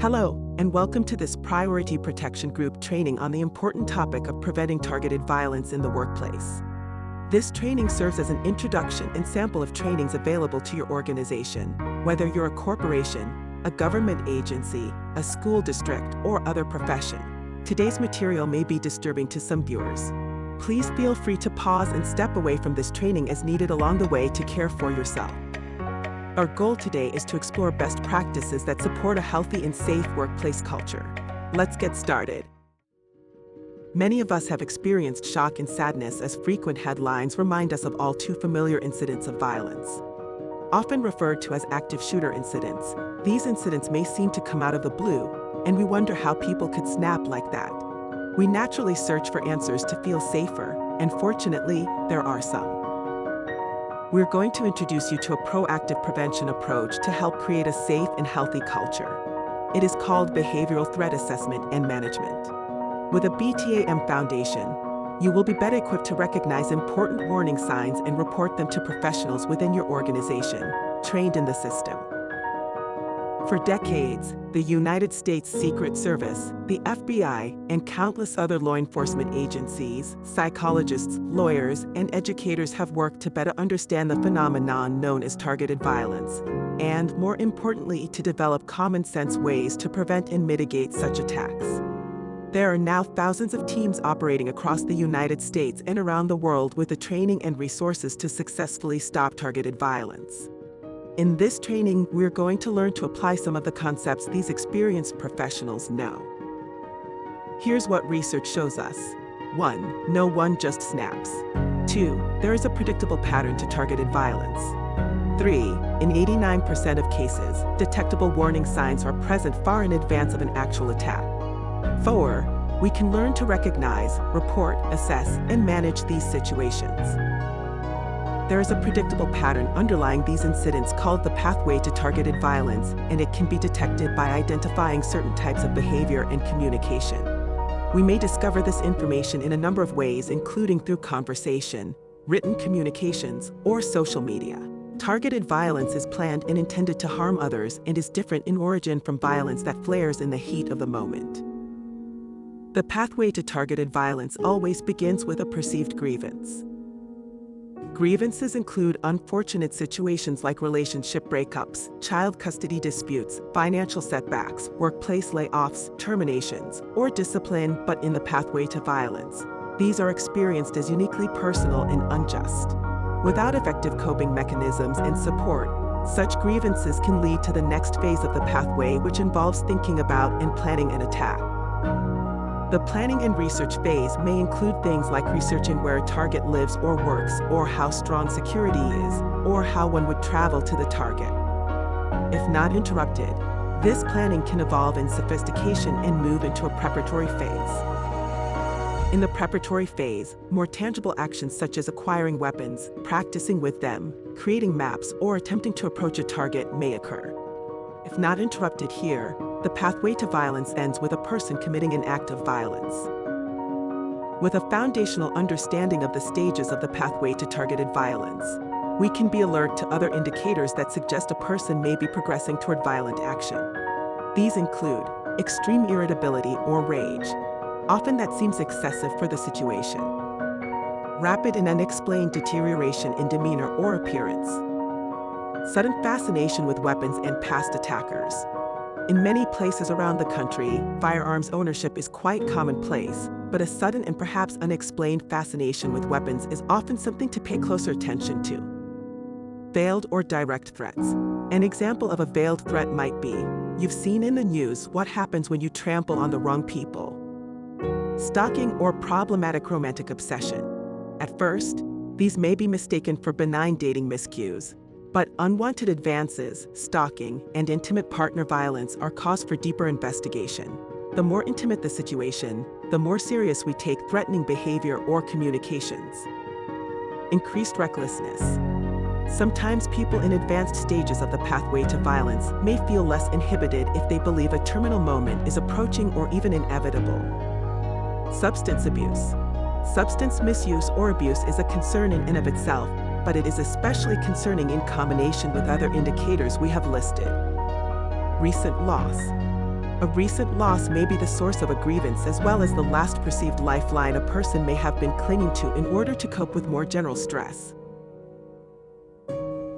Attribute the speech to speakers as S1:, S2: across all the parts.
S1: Hello, and welcome to this Priority Protection Group training on the important topic of preventing targeted violence in the workplace. This training serves as an introduction and sample of trainings available to your organization, whether you're a corporation, a government agency, a school district, or other profession. Today's material may be disturbing to some viewers. Please feel free to pause and step away from this training as needed along the way to care for yourself. Our goal today is to explore best practices that support a healthy and safe workplace culture. Let's get started. Many of us have experienced shock and sadness as frequent headlines remind us of all too familiar incidents of violence. Often referred to as active shooter incidents, these incidents may seem to come out of the blue, and we wonder how people could snap like that. We naturally search for answers to feel safer, and fortunately, there are some. We're going to introduce you to a proactive prevention approach to help create a safe and healthy culture. It is called Behavioral Threat Assessment and Management. With a BTAM foundation, you will be better equipped to recognize important warning signs and report them to professionals within your organization, trained in the system. For decades, the United States Secret Service, the FBI, and countless other law enforcement agencies, psychologists, lawyers, and educators have worked to better understand the phenomenon known as targeted violence, and, more importantly, to develop common-sense ways to prevent and mitigate such attacks. There are now thousands of teams operating across the United States and around the world with the training and resources to successfully stop targeted violence. In this training, we're going to learn to apply some of the concepts these experienced professionals know. Here's what research shows us. 1. No one just snaps. 2. There is a predictable pattern to targeted violence. 3. In 89% of cases, detectable warning signs are present far in advance of an actual attack. 4. We can learn to recognize, report, assess, and manage these situations. There is a predictable pattern underlying these incidents called the pathway to targeted violence, and it can be detected by identifying certain types of behavior and communication. We may discover this information in a number of ways, including through conversation, written communications, or social media. Targeted violence is planned and intended to harm others and is different in origin from violence that flares in the heat of the moment. The pathway to targeted violence always begins with a perceived grievance. Grievances include unfortunate situations like relationship breakups, child custody disputes, financial setbacks, workplace layoffs, terminations, or discipline, but in the pathway to violence, these are experienced as uniquely personal and unjust. Without effective coping mechanisms and support, such grievances can lead to the next phase of the pathway, which involves thinking about and planning an attack. The planning and research phase may include things like researching where a target lives or works, or how strong security is, or how one would travel to the target. If not interrupted, this planning can evolve in sophistication and move into a preparatory phase. In the preparatory phase, more tangible actions such as acquiring weapons, practicing with them, creating maps, or attempting to approach a target may occur. If not interrupted here, the pathway to violence ends with a person committing an act of violence. With a foundational understanding of the stages of the pathway to targeted violence, we can be alert to other indicators that suggest a person may be progressing toward violent action. These include extreme irritability or rage. Often that seems excessive for the situation. Rapid and unexplained deterioration in demeanor or appearance. Sudden fascination with weapons and past attackers. In many places around the country, firearms ownership is quite commonplace, but a sudden and perhaps unexplained fascination with weapons is often something to pay closer attention to. Veiled or direct threats. An example of a veiled threat might be, you've seen in the news what happens when you trample on the wrong people. Stalking or problematic romantic obsession. At first, these may be mistaken for benign dating miscues, but unwanted advances, stalking, and intimate partner violence are cause for deeper investigation. The more intimate the situation, the more serious we take threatening behavior or communications. Increased recklessness. Sometimes people in advanced stages of the pathway to violence may feel less inhibited if they believe a terminal moment is approaching or even inevitable. Substance abuse. Substance misuse or abuse is a concern in and of itself, but it is especially concerning in combination with other indicators we have listed. Recent loss. A recent loss may be the source of a grievance as well as the last perceived lifeline a person may have been clinging to in order to cope with more general stress.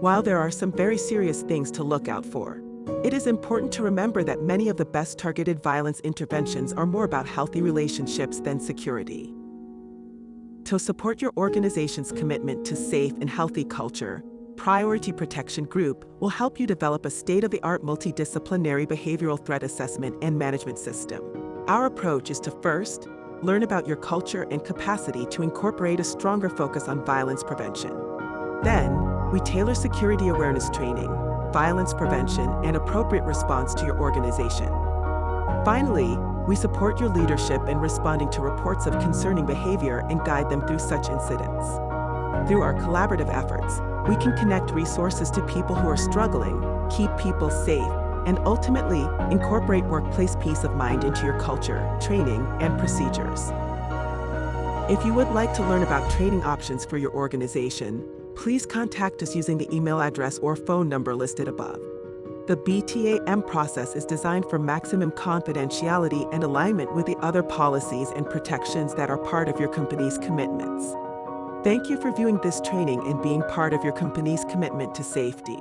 S1: While there are some very serious things to look out for, it is important to remember that many of the best targeted violence interventions are more about healthy relationships than security. To support your organization's commitment to safe and healthy culture, Priority Protection Group will help you develop a state-of-the-art multidisciplinary behavioral threat assessment and management system. Our approach is to first, learn about your culture and capacity to incorporate a stronger focus on violence prevention. Then, we tailor security awareness training, violence prevention, and appropriate response to your organization. Finally, we support your leadership in responding to reports of concerning behavior and guide them through such incidents. Through our collaborative efforts, we can connect resources to people who are struggling, keep people safe, and ultimately incorporate workplace peace of mind into your culture, training, and procedures. If you would like to learn about training options for your organization, please contact us using the email address or phone number listed above. The BTAM process is designed for maximum confidentiality and alignment with the other policies and protections that are part of your company's commitments. Thank you for viewing this training and being part of your company's commitment to safety.